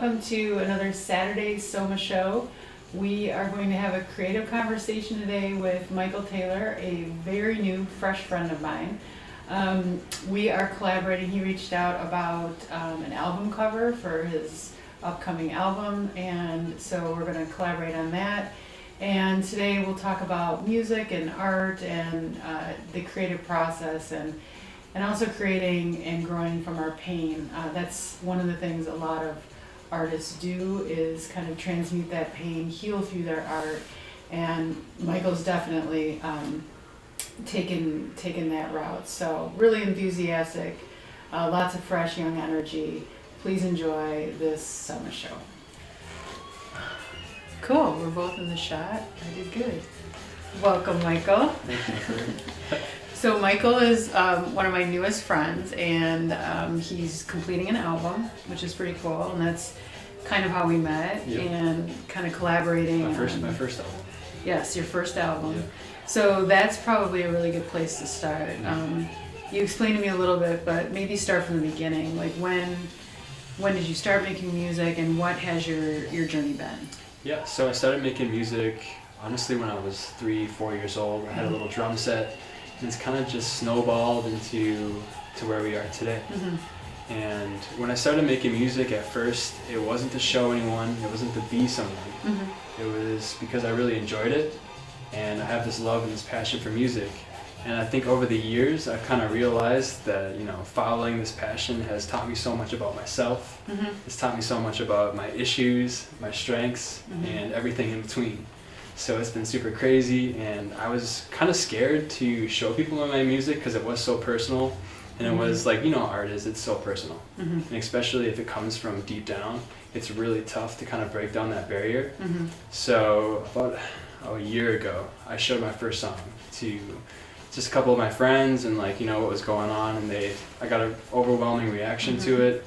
welcome to another Saturday Soma Show. We are going to have a creative conversation today with Michael Taylor, a very new, fresh friend of mine. We are collaborating. He reached out about an album cover for his upcoming album, and so we're going to collaborate on that. And today we'll talk about music and art and the creative process and also creating and growing from our pain. That's one of the things a lot of artists do, is kind of transmute that pain, heal through their art. And Michael's definitely taken that route. So really enthusiastic, lots of fresh young energy. Please enjoy this Soma Show. Cool, we're both in the shot. I did good. Welcome, Michael. Thank you. So Michael is one of my newest friends, and he's completing an album, which is pretty cool, and that's kind of how we met. Yep. And kind of collaborating. My first album. Yes, your first album. Yeah. So that's probably a really good place to start. You explained to me a little bit, but maybe start from the beginning. Like when did you start making music, and what has your journey been? Yeah, so I started making music, honestly, when I was 3-4 years old. I had a little drum set, and it's kind of just snowballed into where we are today. Mm-hmm. And when I started making music, at first, it wasn't to show anyone, it wasn't to be someone. Mm-hmm. It was because I really enjoyed it, and I have this love and this passion for music. And I think over the years, I've kind of realized that, following this passion has taught me so much about myself. Mm-hmm. It's taught me so much about my issues, my strengths, Mm-hmm. and everything in between. So it's been super crazy, and I was kind of scared to show people my music because it was so personal. And it was like, art is, it's so personal. Mm-hmm. And especially if it comes from deep down, it's really tough to kind of break down that barrier. Mm-hmm. So about a year ago, I showed my first song to just a couple of my friends, and what was going on, and I got an overwhelming reaction Mm-hmm. to it.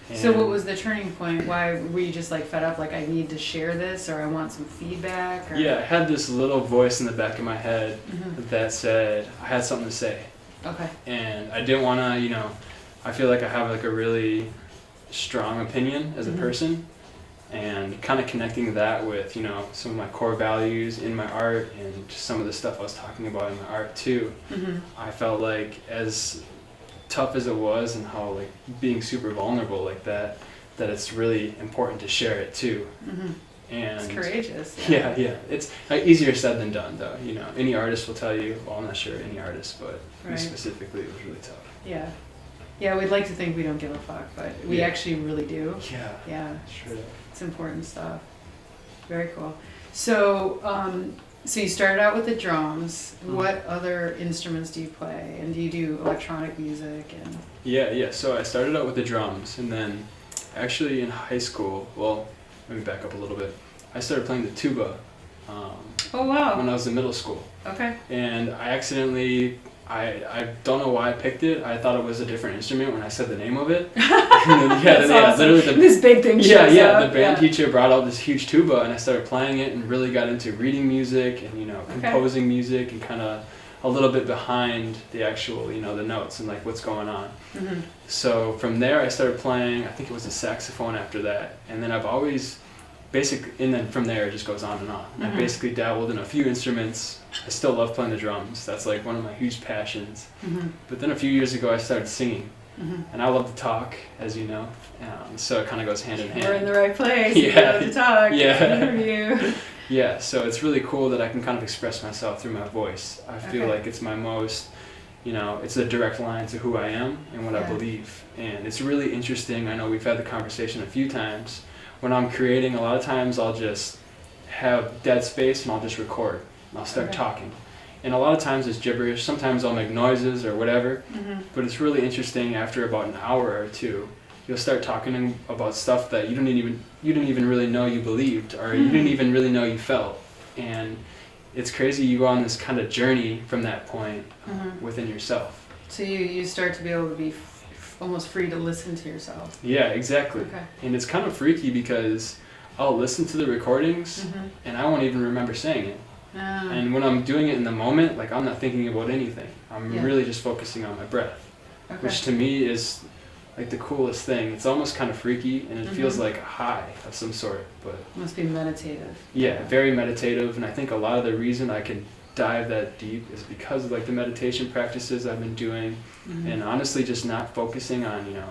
And So what was the turning point? Why were you just fed up, I need to share this, or I want some feedback? Or? Yeah, I had this little voice in the back of my head Mm-hmm. that said I had something to say. Okay. And I didn't want to, I feel like I have a really strong opinion as a Mm-hmm. person, and kind of connecting that with, some of my core values in my art and just some of the stuff I was talking about in my art too. Mm-hmm. I felt like, as tough as it was and how being super vulnerable like that it's really important to share it too. Mm-hmm. And It's courageous. yeah, it's easier said than done though. Any artist will tell you, well, I'm not sure any artist, but me Right. specifically, it was really tough. Yeah, we'd like to think we don't give a fuck, but we Yeah. actually really do. Yeah, Yeah, sure. it's important stuff. Very cool. So, so you started out with the drums. Mhm. What other instruments do you play? And do you do electronic music? And Yeah. So I started out with the drums, and then actually in high school, well, let me back up a little bit. I started playing the tuba oh wow. when I was in middle school, Okay. and I accidentally, I don't know why I picked it. I thought it was a different instrument when I said the name of it. That's awesome. Literally This big thing shows up. the band teacher brought out this huge tuba, and I started playing it and really got into reading music and composing music and kind of a little bit behind the actual the notes and what's going on. Mm-hmm. So from there I started playing, I think it was a saxophone after that, and then I've always and then from there it just goes on and on. Mm-hmm. I basically dabbled in a few instruments. I still love playing the drums. That's one of my huge passions. Mm-hmm. But then a few years ago I started singing. Mm-hmm. And I love to talk, as you know, so it kind of goes hand in hand. We're in the right place. Yeah. You love to talk. Yeah. Interview. Yeah, so it's really cool that I can kind of express myself through my voice. I feel Okay. like it's my most, it's a direct line to who I am and what I Yeah. believe. And it's really interesting. I know we've had the conversation a few times. When I'm creating, a lot of times I'll just have dead space and I'll just record. And I'll start Okay. talking. And a lot of times it's gibberish. Sometimes I'll make noises or whatever. Mm-hmm. But it's really interesting. After about an hour or two, you'll start talking about stuff that you didn't even really know you believed, or you didn't even really know you felt. And it's crazy. You go on this kind of journey from that point Mm-hmm. within yourself. So you start to be able to be almost free to listen to yourself. Yeah, exactly. Okay. And it's kind of freaky because I'll listen to the recordings Mm-hmm. and I won't even remember saying it. Ah. And when I'm doing it in the moment, I'm not thinking about anything. I'm Yeah. really just focusing on my breath, Okay. which to me is like the coolest thing. It's almost kind of freaky, and it feels like a high of some sort. But must be meditative. yeah, very meditative. And I think a lot of the reason I can dive that deep is because of like the meditation practices I've been doing, and honestly just not focusing on, you know,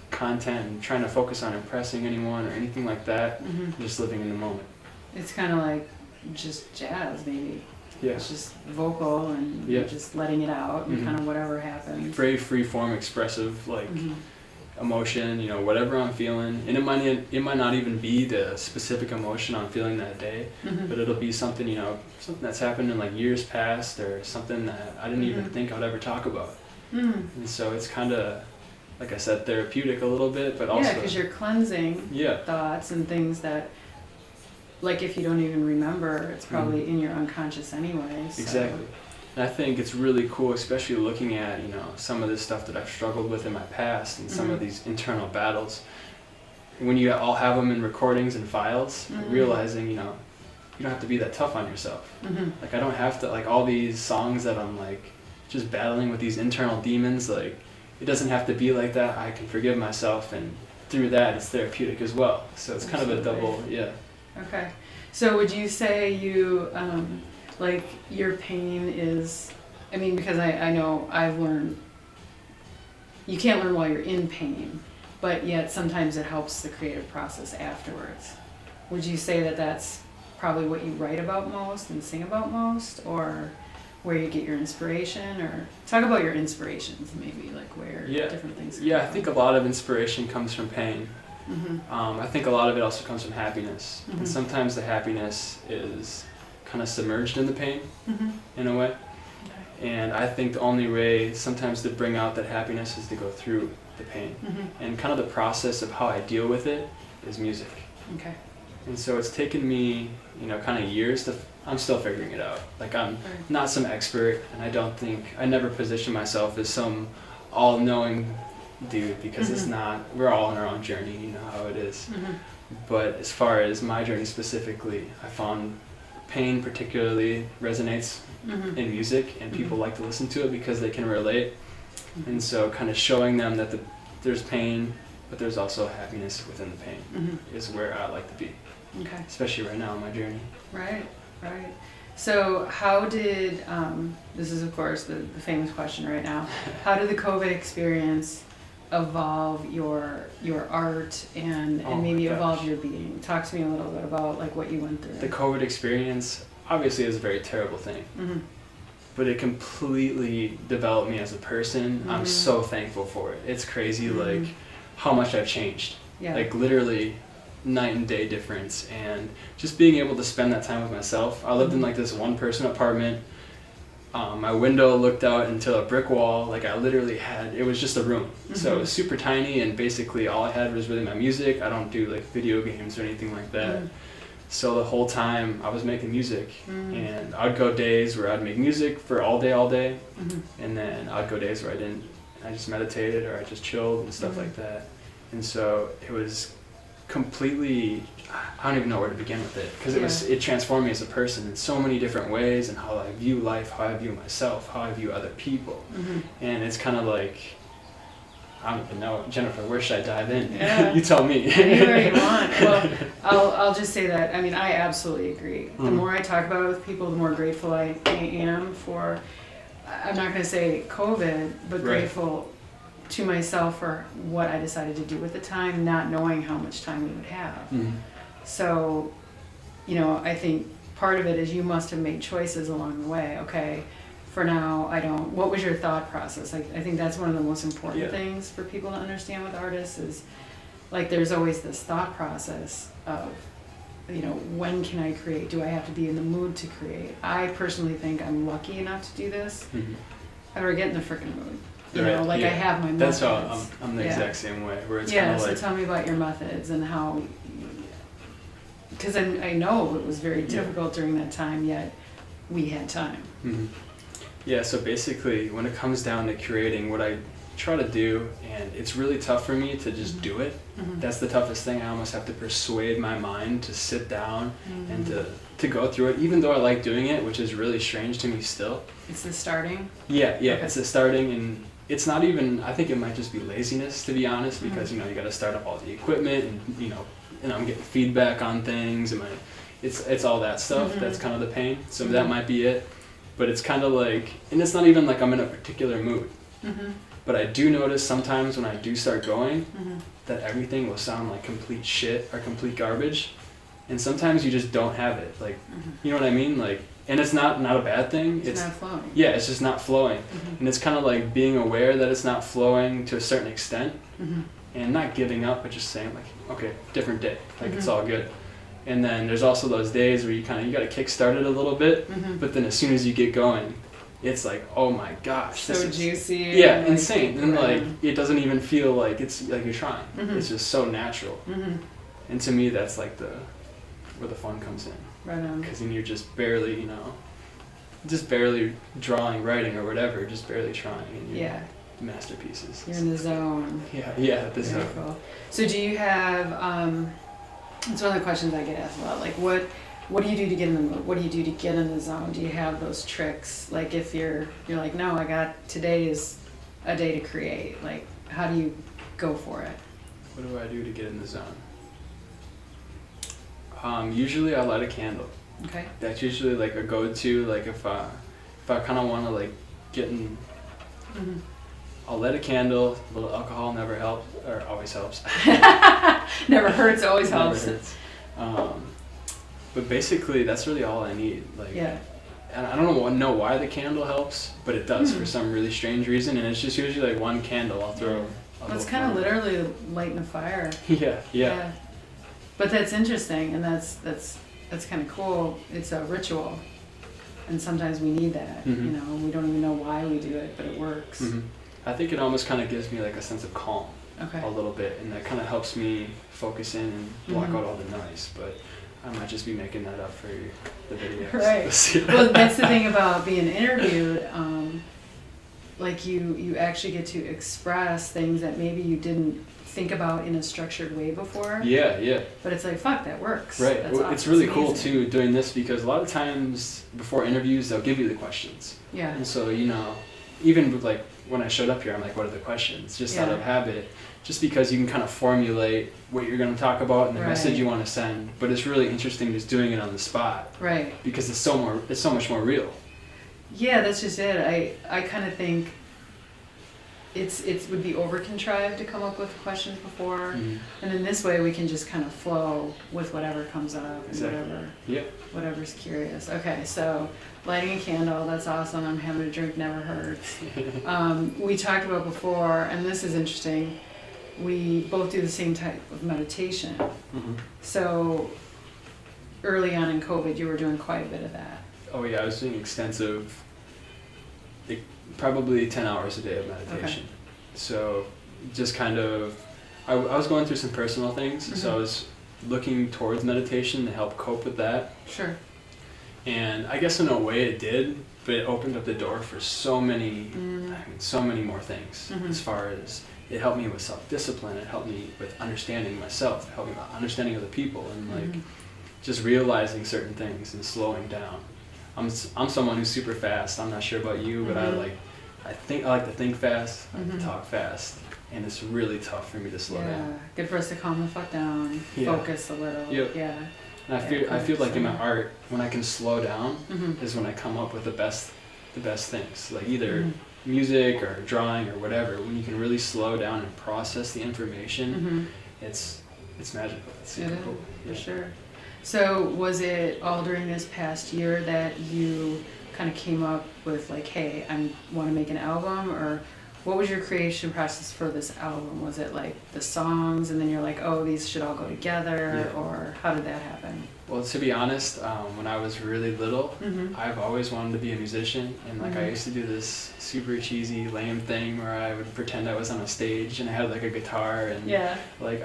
content and trying to focus on impressing anyone or anything like that. Just living in the moment. It's kind of like just jazz, maybe. Yeah. It's just vocal and just letting it out and kind of whatever happens. Very free form, expressive, like emotion, you know, whatever I'm feeling. And it might not even be the specific emotion I'm feeling that day, but it'll be something, you know, something that's happened in like years past, or something that I didn't even think I'd ever talk about. And so it's kind of, like I said, therapeutic a little bit, but also... Yeah, because you're cleansing thoughts and things that, like, if you don't even remember, it's probably in your unconscious anyway. So. Exactly. And I think it's really cool, especially looking at, you know, some of this stuff that I've struggled with in my past and some of these internal battles. When you all have them in recordings and files, realizing, you know, you don't have to be that tough on yourself. Like, I don't have to, like, all these songs that I'm, like, just battling with these internal demons, like, it doesn't have to be like that. I can forgive myself, and through that, it's therapeutic as well. So it's kind of a double, Okay. So would you say you, like, your pain is, I mean, because I know I've learned, you can't learn while you're in pain, but yet sometimes it helps the creative process afterwards. Would you say that that's probably what you write about most and sing about most, or where you get your inspiration? Or talk about your inspirations, maybe, like where different things come Yeah, from. I think a lot of inspiration comes from pain. I think a lot of it also comes from happiness. And sometimes the happiness is kind of submerged in the pain in a way. And I think the only way sometimes to bring out that happiness is to go through the pain. And kind of the process of how I deal with it is music. Okay. And so it's taken me, you know, kind of years to, I'm still figuring it out. Like, I'm not some expert, and I never position myself as some all-knowing dude, because it's not, we're all on our own journey, you know how it is. But as far as my journey specifically, I found pain particularly resonates in music, and people like to listen to it because they can relate. And so kind of showing them that there's pain, but there's also happiness within the pain is where I like to be. Okay. Especially right now in my journey. Right. So how did, this is of course the famous question right now, how did the COVID experience evolve your art and maybe evolve your being? Talk to me a little bit about like what you went through. The COVID experience obviously is a very terrible thing, but it completely developed me as a person. I'm so thankful for it. It's crazy like how much I've changed. Like literally night and day difference, and just being able to spend that time with myself. I lived in like this one person apartment. My window looked out into a brick wall. Like I literally had, it was just a room. So it was super tiny, and basically all I had was really my music. I don't do like video games or anything like that. So the whole time I was making music, and I'd go days where I'd make music for all day, and then I'd go days where I didn't. I just meditated or I just chilled and stuff like that. And so it was completely, I don't even know where to begin with it, because it transformed me as a person in so many different ways, and how I view life, how I view myself, how I view other people. And it's kind of like, I don't even know, Jennifer, where should I dive in? You tell me. Anywhere you want. Well, I'll just say that, I mean, I absolutely agree. The more I talk about it with people, the more grateful I am for, I'm not going to say COVID, but grateful to myself for what I decided to do at the time, not knowing how much time we would have. So, you know, I think part of it is you must have made choices along the way. Okay, for now, I don't. What was your thought process? I think that's one of the most important things for people to understand with artists is, like, there's always this thought process of, you know, when can I create? Do I have to be in the mood to create? I personally think I'm lucky enough to do this. I better get in the freaking mood. You know, like I have my methods. That's how I'm the exact same way. Where it's kind of like. So tell me about your methods and how, because I know it was very difficult during that time, yet we had time. Yeah, so basically when it comes down to creating, what I try to do, and it's really tough for me to just do it. That's the toughest thing. I almost have to persuade my mind to sit down and to go through it, even though I like doing it, which is really strange to me still. It's the starting? Yeah, it's the starting, and it's not even, I think it might just be laziness, to be honest, because, you know, you got to start up all the equipment and, you know, and I'm getting feedback on things and it's all that stuff. That's kind of the pain. So that might be it. But it's kind of like, and it's not even like I'm in a particular mood. But I do notice sometimes when I do start going that everything will sound like complete shit or complete garbage. And sometimes you just don't have it. Like, you know what I mean? Like, and it's not a bad thing. It's not flowing. Yeah, it's just not flowing. And it's kind of like being aware that it's not flowing to a certain extent and not giving up, but just saying like, okay, different day. Like, it's all good. And then there's also those days where you got to kickstart it a little bit, but then as soon as you get going, it's like, oh my gosh. So juicy. Yeah, and insane. And like, it doesn't even feel like it's like you're trying. It's just so natural. And to me, that's like where the fun comes in. Right on. Because then you're just barely, you know, just barely drawing, writing, or whatever, just barely trying. And you're masterpieces. You're in the zone. Yeah, the zone. Cool. So do you have, it's one of the questions I get asked a lot, like what do you do to get in the mood? What do you do to get in the zone? Do you have those tricks? Like if you're like, no, today is a day to create. Like, how do you go for it? What do I do to get in the zone? Usually I light a candle. Okay. That's usually like a go-to. Like if I kind of want to like get in, I'll light a candle. A little alcohol never helps, or always helps. Never hurts, always Never helps. hurts. But basically that's really all I need. Like, and I don't know why the candle helps, but it does for some really strange reason. And it's just usually like one candle I'll throw. Well, it's kind of literally lighting a fire. Yeah. But that's interesting, and that's kind of cool. It's a ritual, and sometimes we need that. You know, we don't even know why we do it, but it works. I think it almost kind of gives me like a sense of calm, Okay. a little bit, and that kind of helps me focus in and block out all the noise. But I might just be making that up for the video. Right. Well, that's the thing about being interviewed. Like you actually get to express things that maybe you didn't think about in a structured way before. Yeah. But it's like, fuck, that works. Right. That's Well, awesome. it's really It's cool amazing. too doing this because a lot of times before interviews they'll give you the questions. Yeah. And so, you know, even with like when I showed up here, I'm like, what are the questions? Just out of habit. Just because you can kind of formulate what you're going to talk about and the message you want to send. But it's really interesting just doing it on the spot. Right. Because it's so much more real. Yeah, that's just it. I kind of think it would be over contrived to come up with questions before, and in this way we can just kind of flow with whatever comes up and whatever's curious. Okay, so lighting a candle, that's awesome. I'm having a drink, never hurts. We talked about before, and this is interesting, we both do the same type of meditation. So early on in COVID you were doing quite a bit of that. Oh yeah, I was doing extensive, probably 10 hours a day of meditation. Okay. So just kind of, I was going through some personal things, so I was looking towards meditation to help cope with that. Sure. And I guess in a way it did, but it opened up the door for so many more things. As far as it helped me with self-discipline, it helped me with understanding myself, it helped me with understanding other people, and like just realizing certain things and slowing down. I'm someone who's super fast. I'm not sure about you, but I like to think fast, I like to talk fast, and it's really tough for me to slow down. Good for us to calm the fuck down, focus a little. Yep. Yeah. And I feel like in my art, when I can slow down, is when I come up with the best things. Like either music or drawing or whatever. When you can really slow down and process the information, it's magical. It's super cool. For sure. So was it all during this past year that you kind of came up with like, hey, I want to make an album? Or what was your creation process for this album? Was it like the songs and then you're like, oh, these should all go together? Or how did that happen? Well, to be honest, when I was really little, I've always wanted to be a musician. And like I used to do this super cheesy, lame thing where I would pretend I was on a stage and I had like a guitar and like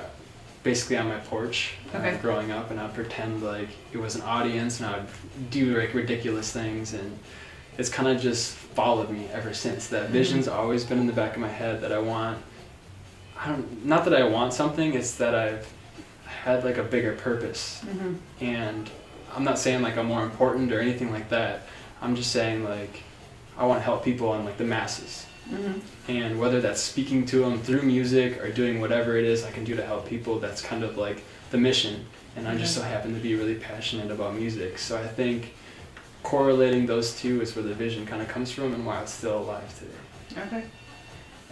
basically on my porch growing up, and I'd pretend like it was an audience and I'd do like ridiculous things, and it's kind of just followed me ever since. That vision's always been in the back of my head that not that I want something, it's that I've had like a bigger purpose. And I'm not saying like I'm more important or anything like that. I'm just saying like I want to help people and like the masses. And whether that's speaking to them through music or doing whatever it is I can do to help people, that's kind of like the mission. And I just so happen to be really passionate about music. So I think correlating those two is where the vision kind of comes from and why it's still alive today. Okay.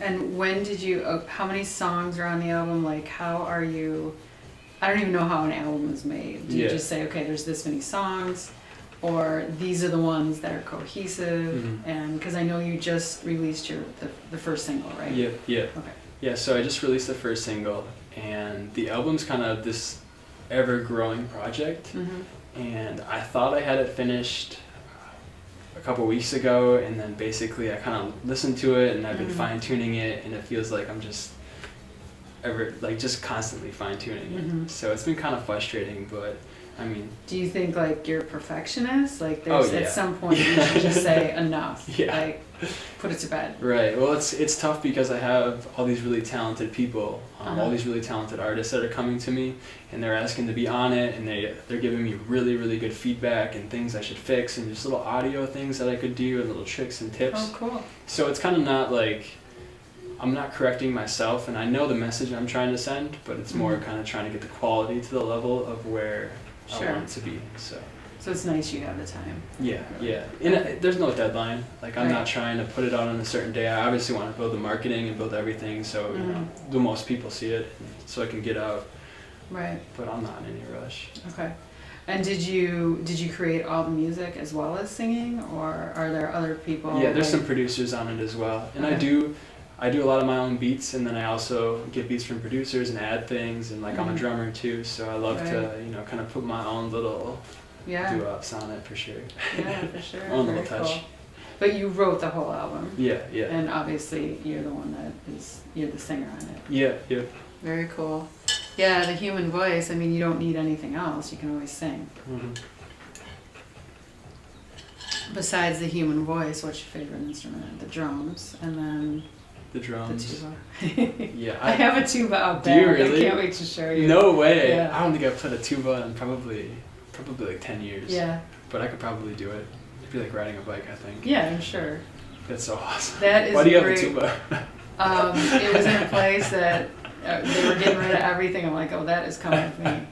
And when did you, how many songs are on the album? Like, how are you, I don't even know how an album is made. Do you just say, okay, there's this many songs, or these are the ones that are cohesive? And because I know you just released the first single, right? Yeah. Okay. Yeah, so I just released the first single, and the album's kind of this ever-growing project. And I thought I had it finished a couple weeks ago, and then basically I kind of listened to it, and I've been fine-tuning it, and it feels like I'm just just constantly fine-tuning it. So it's been kind of frustrating, but I mean... Do you think, like, you're a perfectionist? Like, there's at some point you should just say enough. Like, put it to bed. Right. Well, it's tough because I have all these really talented people, all these really talented artists that are coming to me, and they're asking to be on it, and they're giving me really, really good feedback and things I should fix, and just little audio things that I could do, and little tricks and tips. Oh, cool. So it's kind of not like... I'm not correcting myself, and I know the message I'm trying to send, but it's more kind of trying to get the quality to the level of where I want it to be. So it's nice you have the time. Yeah. And there's no deadline. Like, I'm not trying to put it out on a certain day. I obviously want to build the marketing and build everything so you know, the most people see it, so I can get out. Right. But I'm not in any rush. Okay. And did you create all the music as well as singing, or are there other people? Yeah, there's some producers on it as well, and I do a lot of my own beats, and then I also get beats from producers and add things, and like I'm a drummer too, so I love to, you know, kind of put my own little doo-wops on it for sure. Yeah, for sure. My own little touch. Cool. But you wrote the whole album. Yeah. And obviously you're the one you're the singer on it. Yeah. Very cool. Yeah, the human voice, I mean, you don't need anything else, you can always sing. Besides the human voice, what's your favorite instrument? The drums, and then... The drums. The tuba. Yeah. I have a tuba out there. Do you really? I can't wait to show you. No way. Yeah. I don't think I've played a tuba in probably like 10 years. Yeah. But I could probably do it. It'd be like riding a bike, I think. Yeah, I'm sure. That's so awesome. That is Why do you great. have a tuba? It was in a place that they were getting rid of everything. I'm like, oh, that is coming with me.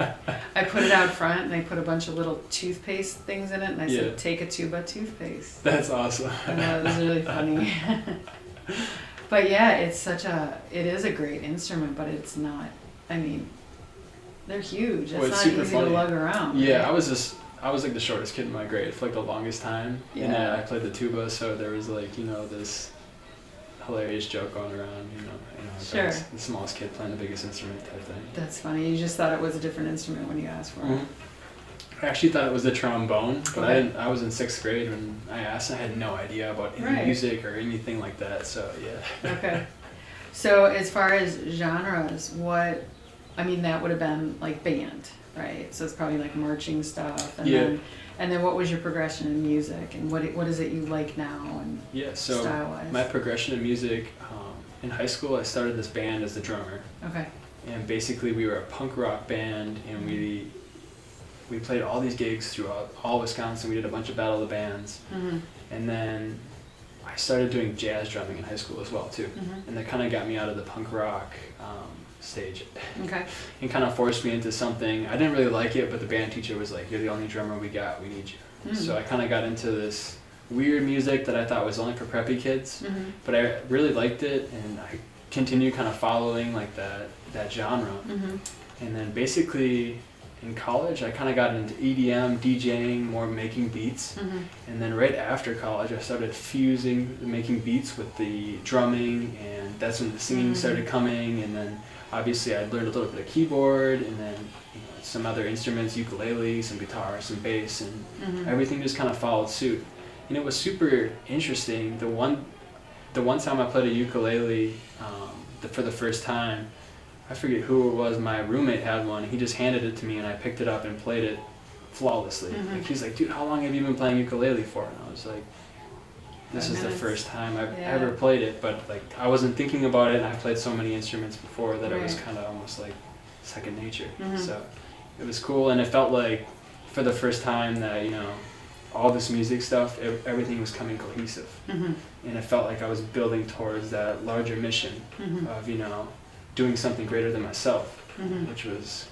I put it out front, and they put a bunch of little toothpaste things in it, and I said, take a tuba toothpaste. That's awesome. I know, it was really funny. But yeah, it is a great instrument, but it's not, I mean, they're huge. It's not easy to lug around. Yeah, right? I was like the shortest kid in my grade for like the longest time. Yeah. And I played the tuba, so there was like, you know, this hilarious joke going around, you know, sure. The smallest kid playing the biggest instrument type thing. That's funny. You just thought it was a different instrument when you asked for it. I actually thought it was the trombone, but I was in 6th grade when I asked. I had no idea about any music or anything like that, so yeah. Okay. So as far as genres, that would have been like band, right? So it's probably like marching stuff, and then what was your progression in music, and what is it you like now, and so style-wise? My progression in music, in high school I started this band as the drummer. Okay. And basically we were a punk rock band, and we played all these gigs throughout all Wisconsin. We did a bunch of battle of the bands. And then I started doing jazz drumming in high school as well too. And that kind of got me out of the punk rock stage. Okay. And kind of forced me into something. I didn't really like it, but the band teacher was like, you're the only drummer we got, we need you. So I kind of got into this weird music that I thought was only for preppy kids, but I really liked it, and I continued kind of following like that genre. And then basically in college I kind of got into EDM, DJing, more making beats. And then right after college I started fusing making beats with the drumming, and that's when the singing started coming. And then obviously I learned a little bit of keyboard, and then some other instruments, ukulele, some guitar, some bass, and everything just kind of followed suit. And it was super interesting. The one time I played a ukulele for the first time, I forget who it was, my roommate had one. He just handed it to me, and I picked it up and played it flawlessly. Like, he's like, dude, how long have you been playing ukulele for? And I was like, this is the first time I've ever played it, but like I wasn't thinking about it, and I played so many instruments before that it was kind of almost like second nature. So it was cool, and it felt like for the first time that, you know, all this music stuff, everything was coming cohesive. Mhm. And it felt like I was building towards that larger mission Mhm. of, doing something greater than myself, Mhm. which was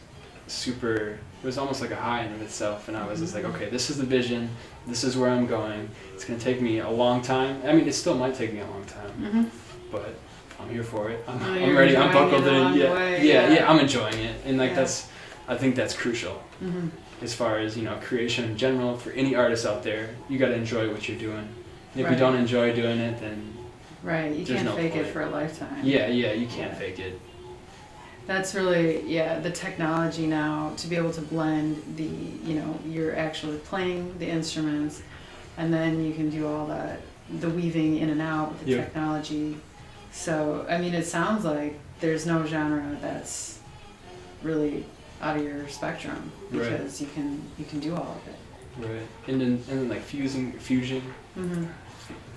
super, it was almost like a high in of itself. And I was just like, Mhm. okay, this is the vision, this is where I'm going. It's going to take me a long time. I mean, it still might take me a long time, Mhm. but I'm here for it. I'm You're ready. I'm enjoying buckled it along in. the Yeah, way, yeah, yeah. I'm enjoying it. And like Yeah. I think that's crucial Mhm. as far as, creation in general. For any artist out there, you got to enjoy what you're doing. And if Right. you don't enjoy doing it, then Right, you There's can't no fake it point. for a lifetime. yeah, you can't Yeah. fake it. That's really, yeah, the technology now to be able to blend you're actually playing the instruments, and then you can do all the weaving in and out with the Yeah. technology. So, I mean, it sounds like there's no genre that's really out of your spectrum, Right. because you can do all of it. Right. And then like fusing Mm-hmm.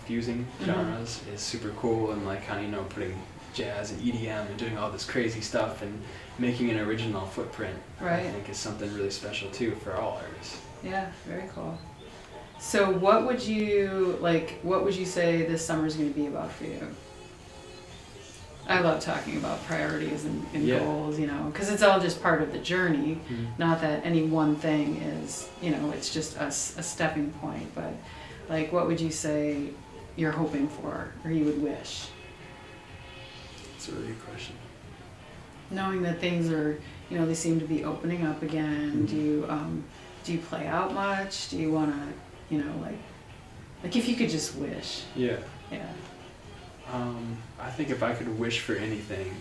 Mhm. genres is super cool, and like kind of putting jazz and EDM and doing all this crazy stuff and making an original footprint. Right. I think is something really special too for all artists. Yeah, very cool. So what would you say this summer's going to be about for you? I love talking about priorities and Yeah. goals, because it's all just part of the journey. Mhm. Not that any one thing is, it's just a stepping point, but like, what would you say you're hoping for, or you would wish? It's a really good question. Knowing that things are, they seem to be opening up again. Mhm. Do you play out much? Do you want to, like if you could just wish? Yeah. Yeah. I think if I could wish for anything,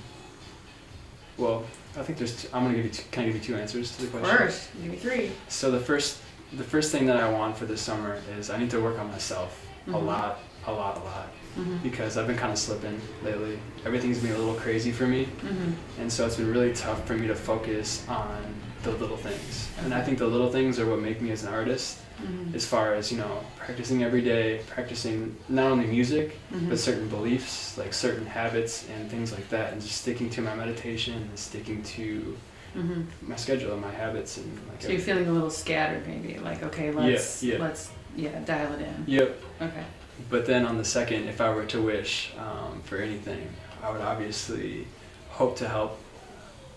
well, I think I'm gonna give you can I give you two answers to the question? First, give me three. So the first thing that I want for this summer is I need to work on myself a Mhm. lot, Mm-hmm. because I've been kind of slipping lately. Everything's been a little crazy for me, Mm-hmm. and so it's been really tough for me to focus on the little things. And I Okay. think the little things are what make me as an artist, Mm-hmm. as far as, practicing every day, practicing not only music, Mhm. but certain beliefs, like certain habits and things like that, and just sticking to my meditation and sticking to Mm-hmm. my schedule and my habits and like So you're feeling a little scattered, maybe, like, okay, let's dial it in. Yep. Okay. But then on the second, if I were to wish for anything, I would obviously hope to help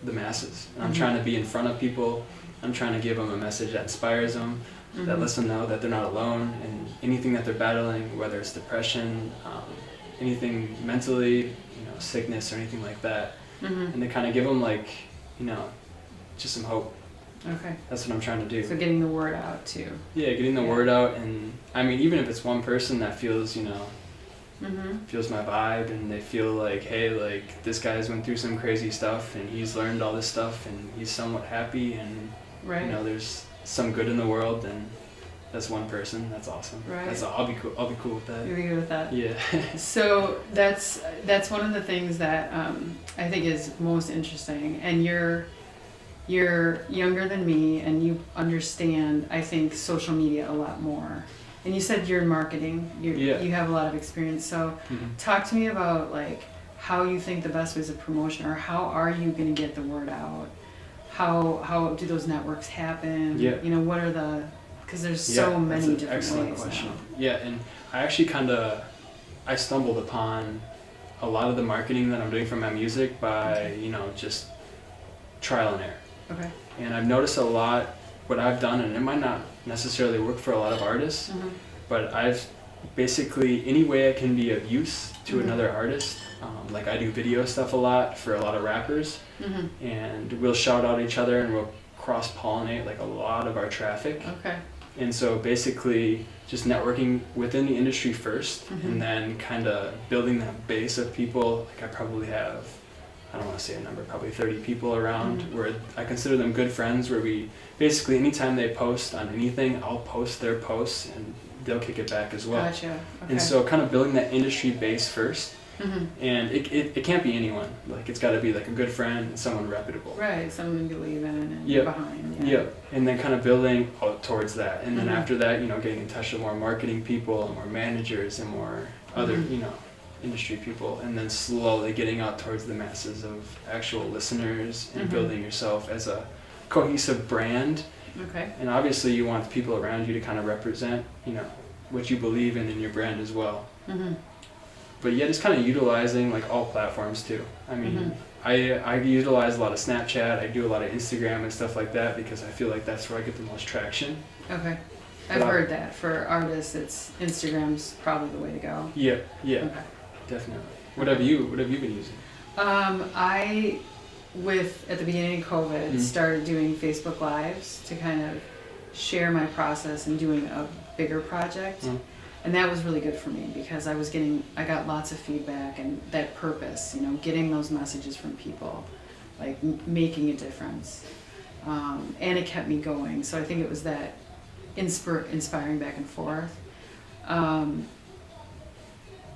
the masses. And I'm Mhm. trying to be in front of people. I'm trying to give them a message that inspires them, that Mhm. lets them know that they're not alone in anything that they're battling, whether it's depression, anything mentally, sickness or anything like that. Mhm. And to kind of give them just some hope. Okay. That's what I'm trying to do. So getting the word out too. Yeah, getting the Yeah. word out, and I mean, even if it's one person that feels, Mm-hmm. feels my vibe, and they feel like, hey, like this guy's went through some crazy stuff, and he's learned all this stuff, and he's somewhat happy, and Right. there's some good in the world, then that's one person. That's awesome. Right. That's all. I'll be cool. I'll be cool with that. You're good with that. Yeah. So that's one of the things that I think is most interesting. And you're younger than me, and you understand, I think, social media a lot more. And you said you're in marketing. Yeah. You have a lot of experience. So Mhm. talk to me about like how you think the best ways of promotion, or how are you going to get the word out? How do those networks happen? Yeah. What are because there's Yeah, so many that's an different excellent ways question. now. Yeah, and I actually I stumbled upon a lot of the marketing that I'm doing for my music by, just trial and error. Okay. And I've noticed a lot, what I've done, and it might not necessarily work for a lot of artists, Mhm. but I've basically, any way I can be of use to Mhm. another artist, like I do video stuff a lot for a lot of rappers, Mhm. and we'll shout out each other and we'll cross-pollinate like a lot of our traffic. Okay. And so basically just networking within the industry first, Mhm. and then kind of building that base of people. Like I probably have, I don't want to say a number, probably 30 people around, Mhm. where I consider them good friends, where we basically, anytime they post on anything, I'll post their posts and they'll kick it back as well. Gotcha. Okay. And so kind of building that industry base first, Mhm. and it can't be anyone. Like it's got to be like a good friend and someone reputable. Right, someone you believe in and Yep. behind. Yeah. Yep. And then kind of building out towards that. And then Mhm. after that, getting in touch with more marketing people and more managers and more other, Mhm. industry people. And then slowly getting out towards the masses of actual listeners and Mhm. building yourself as a cohesive brand Okay. And obviously you want the people around you to kind of represent, you know, what you believe in your brand as well. Mm-hmm. But yeah, just kind of utilizing like all platforms too. I mean, Mm-hmm. I utilize a lot of Snapchat, I do a lot of Instagram and stuff like that because I feel like that's where I get the most traction. Okay. But I've heard that for artists, it's Instagram's probably the way to go. Yeah, yeah, Okay. definitely. What have you been using? I, at the beginning of COVID, started doing Facebook Lives to kind of share my process and doing a bigger project. And that was really good for me because I got lots of feedback and that purpose, you know, getting those messages from people, like making a difference. And it kept me going. So I think it was that inspiring back and forth.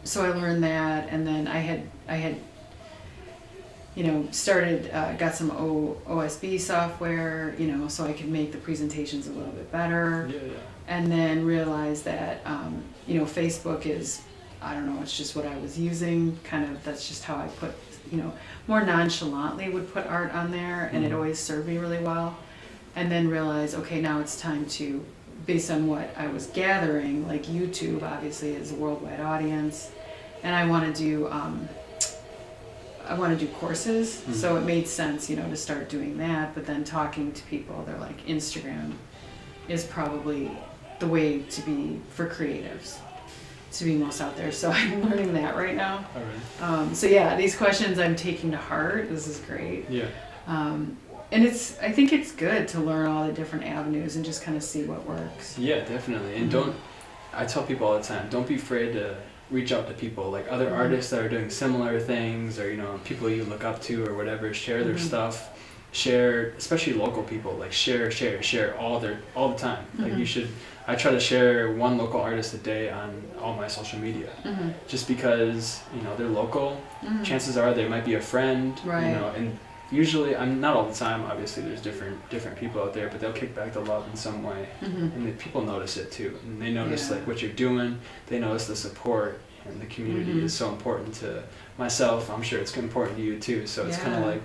So I learned that, and then I had you know, started, got some OSB software, you know, so I could make the presentations a little bit better. Yeah, yeah. And then realized that, you know, Facebook is, I don't know, it's just what I was using, kind of, that's just how I put, you know, more nonchalantly would put art on there, and it always served me really well. And then realized, okay, now it's time to, based on what I was gathering, like YouTube obviously is a worldwide audience, and I want to do courses, so it made sense, you know, to start doing that. But then talking to people, they're like, Instagram is probably the way to be for creatives, to be most out there. So I'm learning that right now. All right. So yeah, these questions I'm taking to heart. This is great. Yeah. And I think it's good to learn all the different avenues and just kind of see what works. Yeah, definitely. And I tell people all the time, don't be afraid to reach out to people, like other artists that are doing similar things, or, you know, people you look up to or whatever, share their stuff, share, especially local people, like share all the time. Like I try to share one local artist a day on all my social media, just because, you know, they're local, chances are they might be a friend, Right. you know, and usually, I'm not all the time, obviously there's different people out there, but they'll kick back the love in some way, and the people notice it too, and they notice like what you're doing, they notice the support, and the community is so important to myself. I'm sure it's important to you too, so it's kind of like,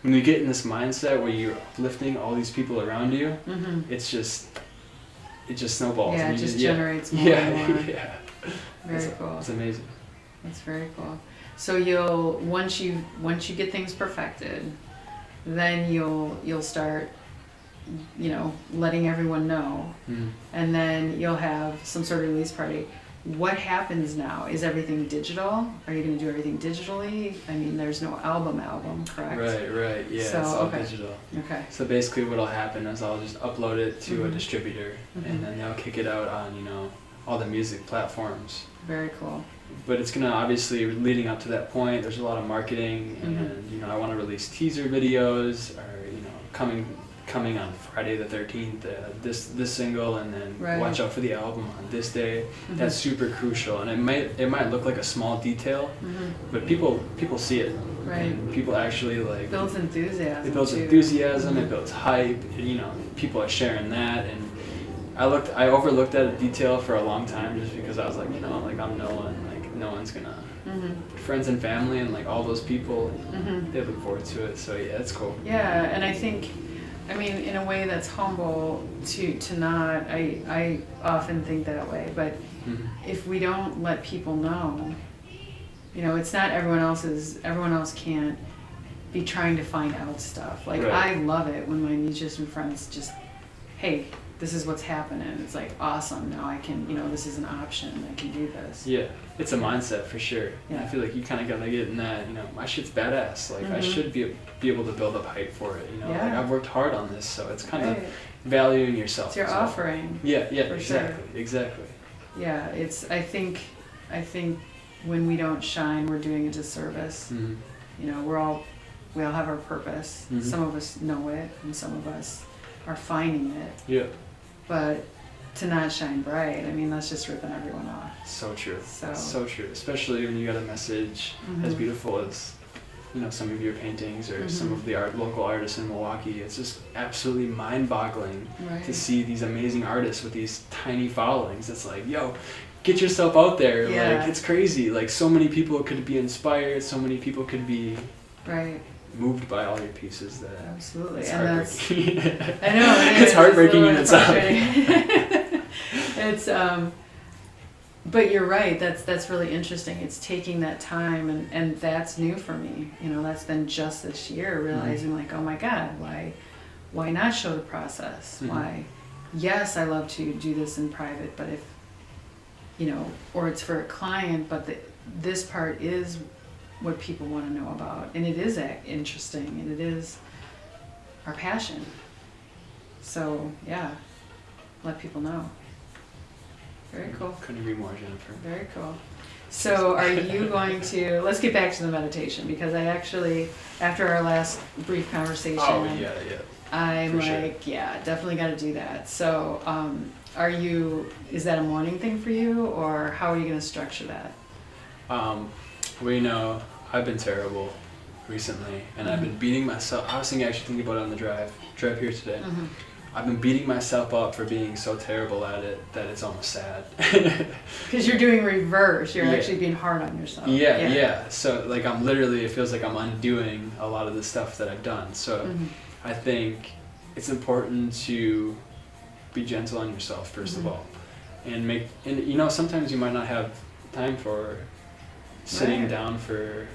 when you get in this mindset where you're uplifting all these people around you, it just snowballs. Yeah, and it you just generates more and more. Yeah. Very cool. It's amazing. That's very cool. So once you get things perfected, then you'll start, you know, letting everyone know, and then you'll have some sort of release party. What happens now? Is everything digital? Are you going to do everything digitally? I mean, there's no album, correct? Right. Yeah, So, it's all okay. digital. Okay. So basically what'll happen is I'll just upload it to a distributor, and then they'll kick it out on, you know, all the music platforms. Very cool. But it's gonna, obviously, leading up to that point, there's a lot of marketing, and, you know, I want to release teaser videos, or, you know, coming on Friday the 13th, this single, and then watch out for the album on this day. That's super crucial, and it might look like a small detail, but people see it. Right. And people actually like Builds enthusiasm. it builds too. enthusiasm, it builds hype, and, you know, people are sharing that, and I overlooked that detail for a long time just because I was like, you know, like I'm no one's gonna, friends and family and like all those people, they look forward to it, so yeah, it's cool. Yeah, and I think, I mean, in a way that's humble to not, I often think that way, but if we don't let people know, you know, it's not everyone else can't be trying to find out stuff. Like, I love it when my musician friends just, hey, this is what's happening. It's like, awesome, now I can, you know, this is an option, I can do this. Yeah, it's a mindset for sure. Yeah. I feel like you kind of gotta get in that, you know, my shit's badass. Like, I should be able to build up hype for it, you know. Like, I've worked hard on this, so it's kind of valuing yourself. It's your offering. Yeah, for exactly. Yeah, I think when we don't shine, we're doing a disservice. You know, we all have our purpose. Some of us know it, and some of us are finding it. Yeah. But to not shine bright, I mean, that's just ripping everyone off. So true. So true. Especially when you got a message as beautiful as, you know, some of your paintings or some of the local artists in Milwaukee. It's just absolutely mind-boggling to see these amazing artists with these tiny followings. It's like, yo, get yourself out there. Yeah. Like, it's crazy. Like, so many people could be inspired. So many people could be moved by all your pieces that Absolutely. it's And heartbreaking. I know it is. It's heartbreaking in It's itself. It's but you're right. That's really interesting. It's taking that time, and that's new for me. You know, that's been just this year realizing like, oh my God, why not show the process? Why? Yes, I love to do this in private, but if you know, or it's for a client, but this part is what people want to know about, and it is interesting, and it is our passion. So yeah, let people know. Very cool. Couldn't agree more, Jennifer. Very cool. So are you going to, let's get back to the meditation, because I actually, after our last brief conversation, I'm like, yeah, definitely got to do that. So is that a morning thing for you, or how are you going to structure that? Well, you know, I've been terrible recently, and I've been beating myself. I was actually thinking about it on the drive here today. I've been beating myself up for being so terrible at it that it's almost sad. Because you're doing reverse. You're actually being hard on yourself. Yeah. So like it feels like I'm undoing a lot of the stuff that I've done. So I think it's important to be gentle on yourself first of all, and you know, sometimes you might not have time for sitting down for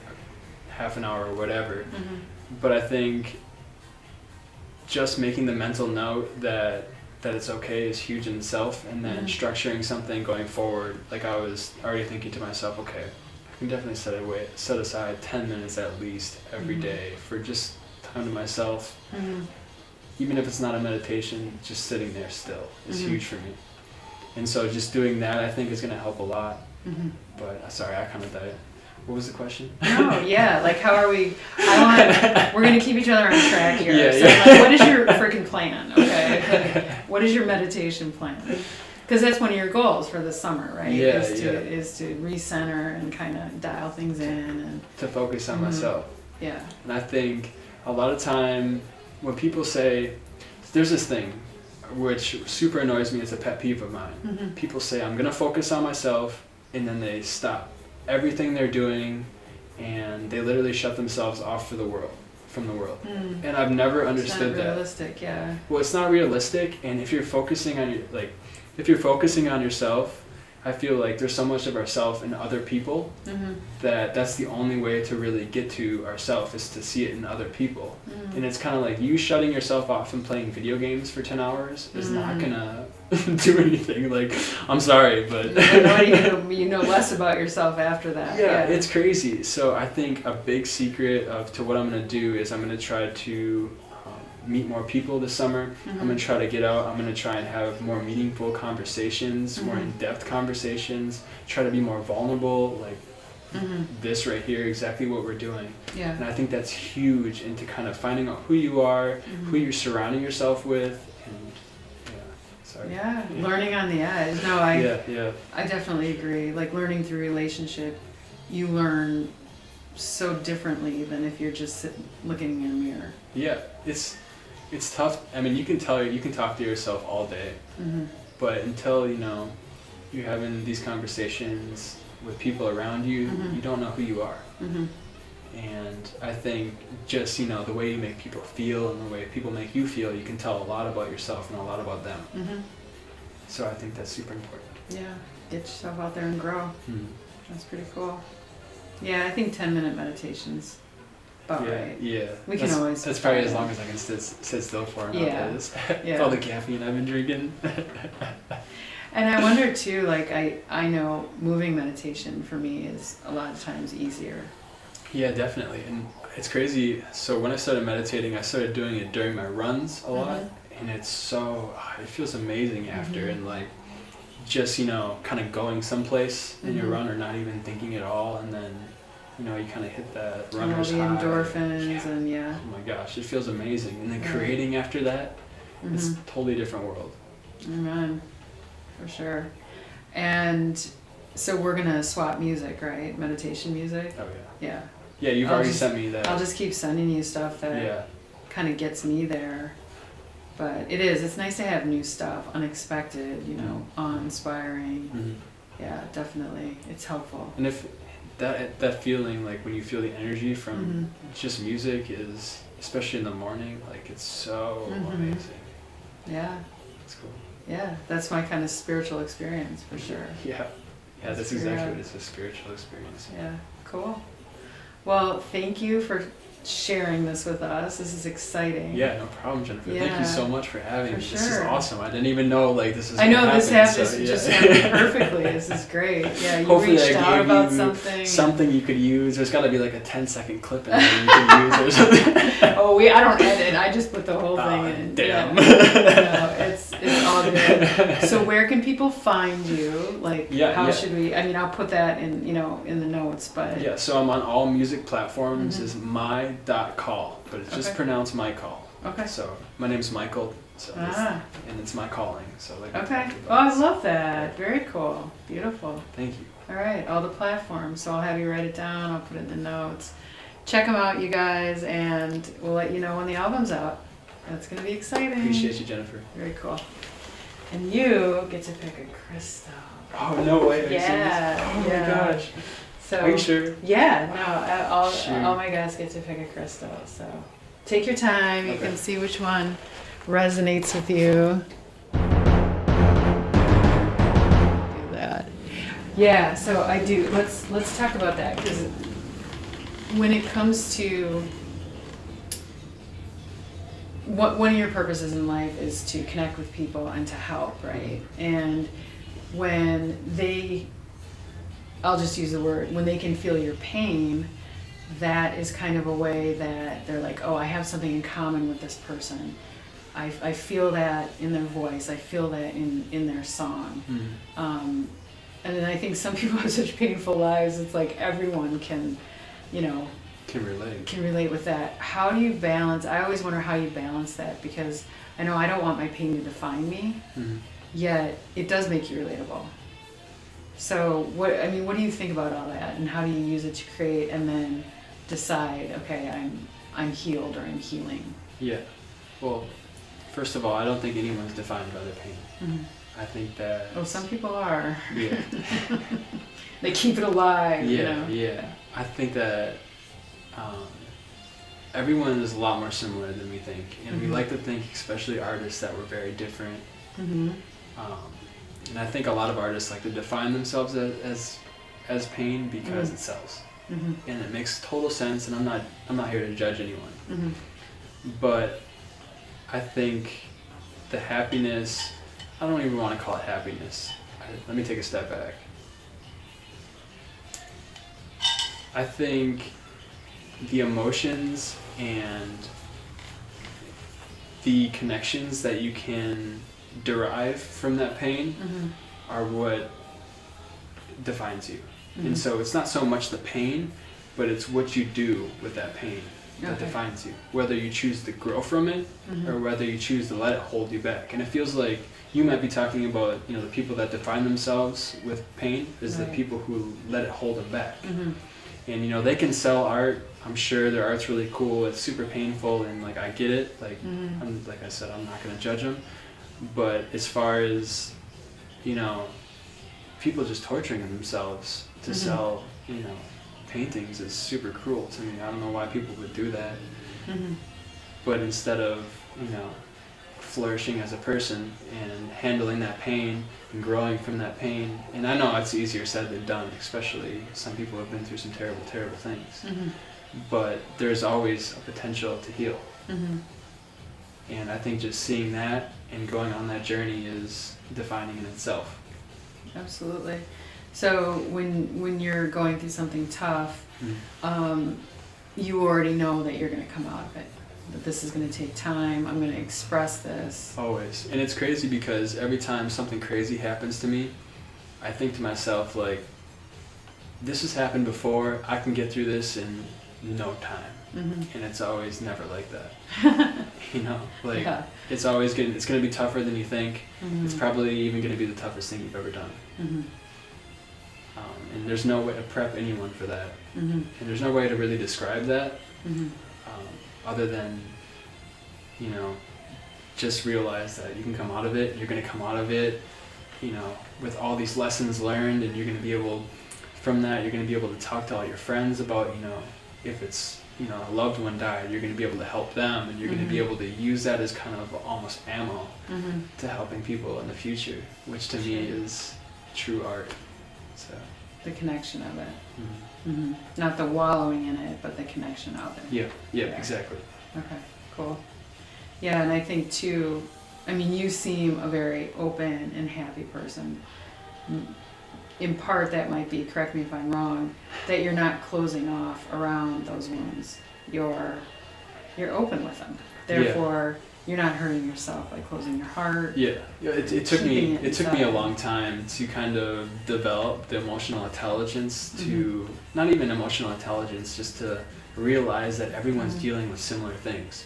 half an hour or whatever, but I think just making the mental note that it's okay is huge in itself, and then structuring something going forward. Like I was already thinking to myself, okay, I can definitely set aside 10 minutes at least every day for just time to myself. Even if it's not a meditation, just sitting there still is huge for me. And so just doing that, I think, is going to help a lot. But sorry, I kind of died. What was the question? No, yeah, like how are we? We're gonna keep each other on track here. Like, what is your freaking plan? Okay, like, what is your meditation plan? Because that's one of your goals for the summer, right? Is to recenter and kind of dial things in and to focus on myself. Yeah. And I think a lot of time when people say, there's this thing which super annoys me. It's a pet peeve of mine. People say, I'm gonna focus on myself, and then they stop everything they're doing, and they literally shut themselves off from the world. And I've never understood that. It's not realistic, yeah. Well, it's not realistic, and if you're focusing on yourself, I feel like there's so much of ourself in other people that's the only way to really get to ourself, is to see it in other people. And it's kind of like you shutting yourself off and playing video games for 10 hours is not gonna do anything. Like, I'm sorry, but you know less about yourself after that. Yeah, it's crazy. So I think a big secret to what I'm gonna do is I'm gonna try to meet more people this summer. I'm going to try to get out. I'm going to try and have more meaningful conversations, more in-depth conversations, try to be more vulnerable, like this right here, exactly what we're doing. Yeah. And I think that's huge into kind of finding out who you are, who you're surrounding yourself with, and learning on the edge. No, I definitely agree. Like, learning through relationship, you learn so differently than if you're just looking in a mirror. Yeah, it's tough. I mean, you can talk to yourself all day, but until you're having these conversations with people around you, you don't know who you are. And I think just the way you make people feel and the way people make you feel, you can tell a lot about yourself and a lot about them. So I think that's super important. Yeah, get yourself out there and grow. That's pretty cool. Yeah, I think 10-minute meditations. Right. Yeah. That's probably as long as I can sit still for nowadays. With all the caffeine I've been drinking. And I wonder too, like I know moving meditation for me is a lot of times easier. Yeah, definitely. And it's crazy. So when I started meditating, I started doing it during my runs a lot, and it feels amazing after, and like just kind of going someplace in your run or not even thinking at all, and then you kind of hit that runner's high. All the endorphins and oh my gosh, it feels amazing. And then creating after that, it's a totally different world. Amen, for sure. And so we're gonna swap music, right? Meditation music. Oh yeah. Yeah, you've already sent me that. I'll just keep sending you stuff that kind of gets me there. But it's nice to have new stuff, unexpected, awe-inspiring. Yeah, definitely, it's helpful. And if that feeling, like when you feel the energy from just music, is, especially in the morning, like it's so amazing. Yeah. It's cool. Yeah, that's my kind of spiritual experience for sure. Yeah. Yeah, that's exactly what it is, a spiritual experience. Yeah, cool. Well, thank you for sharing this with us. This is exciting. Yeah, no problem, Jennifer. Yeah. Thank you so much for having me. For This is sure. awesome. I didn't even know like this is I know gonna this happen, happened. so, This yeah. just happened perfectly. This is great. Yeah, you Hopefully reached I out gave about you something. you could use. There's got to be like a 10-second clip in there you can use or something. Oh, I don't edit. I just put the whole thing Oh, in. damn. Yeah. No, it's all good. So where can people find you? Like, how should we? I mean, I'll put that in, in the notes. But yeah, so I'm on all music platforms. Is my.call, but it's just pronounced my call. Okay. So my name's Michael. So and it's my calling. So like. Okay. Oh, I love that. Very cool. Beautiful. Thank you. All right, all the platforms. So I'll have you write it down. I'll put it in the notes. Check them out, you guys, and we'll let you know when the album's out. That's going to be exciting. Appreciate you, Jennifer. Very cool. And you get to pick a crystal. Oh, no way. Yeah. Oh my gosh. So, are you sure? Yeah, no, all my guys get to pick a crystal. So take your time. You can see which one resonates with you. Do that. Yeah, so I do. Let's talk about that, because when it comes to one of your purposes in life is to connect with people and to help, right? And when I'll just use the word, when they can feel your pain, that is kind of a way that they're like, oh, I have something in common with this person. I feel that in their voice. I feel that in their song. And then I think some people have such painful lives. It's like everyone can relate with that. How do you balance? I always wonder how you balance that, because I know I don't want my pain to define me, yet it does make you relatable. So what do you think about all that, and how do you use it to create and then decide, okay, I'm healed or I'm healing? Yeah. Well, first of all, I don't think anyone's defined by their pain. I think that... Oh, some people are. Yeah. They keep it alive, Yeah. I think that everyone is a lot more similar than we think. And we like to think, especially artists, that we're very different. And I think a lot of artists like to define themselves as pain because it sells. And it makes total sense, and I'm not here to judge anyone. But I think the happiness, I don't even want to call it happiness. Let me take a step back. I think the emotions and the connections that you can derive from that pain are what defines you. And so it's not so much the pain, but it's what you do with that pain that defines you. Whether you choose to grow from it or whether you choose to let it hold you back. And it feels like you might be talking about, the people that define themselves with pain is the people who let it hold them back. And they can sell art. I'm sure their art's really cool. It's super painful, and like I get it. Like like I said, I'm not gonna judge them. But as far as people just torturing themselves to sell paintings is super cruel to me. I don't know why people would do that. But instead of flourishing as a person and handling that pain and growing from that pain, and I know it's easier said than done, especially some people have been through some terrible, terrible things. But there's always a potential to heal. And I think just seeing that and going on that journey is defining in itself. Absolutely. So when you're going through something tough, you already know that you're going to come out of it. That this is going to take time. I'm going to express this. Always. And it's crazy because every time something crazy happens to me, I think to myself, like, this has happened before. I can get through this in no time. And it's always never like that. It's always it's going to be tougher than you think. It's probably even going to be the toughest thing you've ever done. And there's no way to prep anyone for that. And there's no way to really describe that. Other than, just realize that you can come out of it. You're going to come out of it, with all these lessons learned, and you're going to be able to from that, you're going to be able to talk to all your friends about, if it's, a loved one died, you're going to be able to help them, and you're going to be able to use that as kind of almost ammo to helping people in the future, which to me is true art. So the connection of it. Not the wallowing in it, but the connection of it. Yeah, exactly. Okay, cool. Yeah, and I think too, you seem a very open and happy person. In part, that might be, correct me if I'm wrong, that you're not closing off around those wounds. You're open with them. Therefore, you're not hurting yourself by closing your heart. Yeah. It took me a long time to kind of develop the emotional intelligence to not even emotional intelligence, just to realize that everyone's dealing with similar things,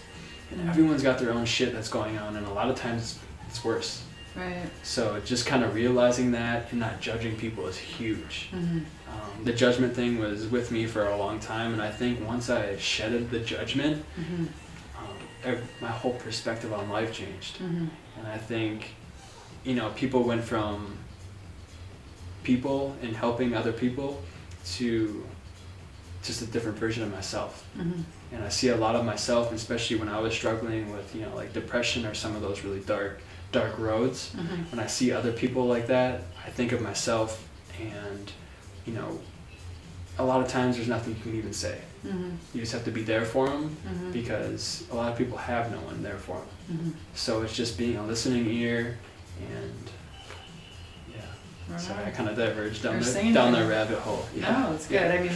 and everyone's got their own shit that's going on, and a lot of times it's worse. Right. So just kind of realizing that and not judging people is huge. The judgment thing was with me for a long time, and I think once I shedded the judgment, my whole perspective on life changed. And I think, people went from people and helping other people to just a different version of myself. And I see a lot of myself, especially when I was struggling with, like depression or some of those really dark roads. When I see other people like that, I think of myself, and a lot of times there's nothing you can even say. You just have to be there for them, because a lot of people have no one there for them. So it's just being a listening ear, and Right. So I kind of diverged down that the rabbit hole. No, it's good.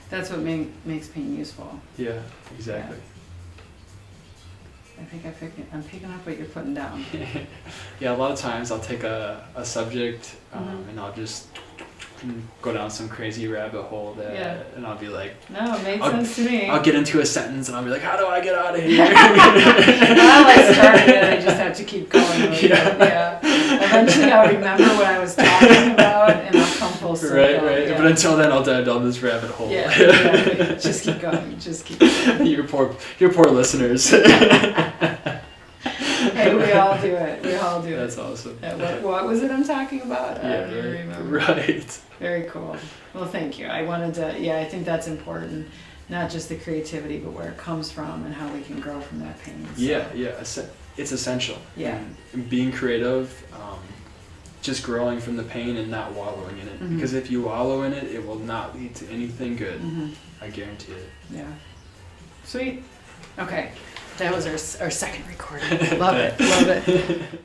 That's what makes pain useful. Yeah, exactly. I think I'm picking up what you're putting down. Yeah, a lot of times I'll take a subject and I'll just go down some crazy rabbit hole and I'll be like, no, it made sense to me. I'll get into a sentence and I'll be like, how do I get out of here? Well, I started it, I just have to keep going with it. Yeah. Eventually I'll remember what I was talking about and I'll come full circle. Right. Yeah. But until then I'll dive down this rabbit hole. Yeah, exactly. Just keep going. Your poor listeners. Hey, we all do it. That's awesome. What was it I'm talking about? I don't even remember. Right. Very cool. Well, thank you. I think that's important. Not just the creativity, but where it comes from and how we can grow from that pain. So. Yeah. It's essential. Yeah. And being creative, just growing from the pain and not wallowing in it. Because if you wallow in it, it will not lead to anything good. I guarantee it. Yeah. Sweet. Okay. That was our second recording. Love it.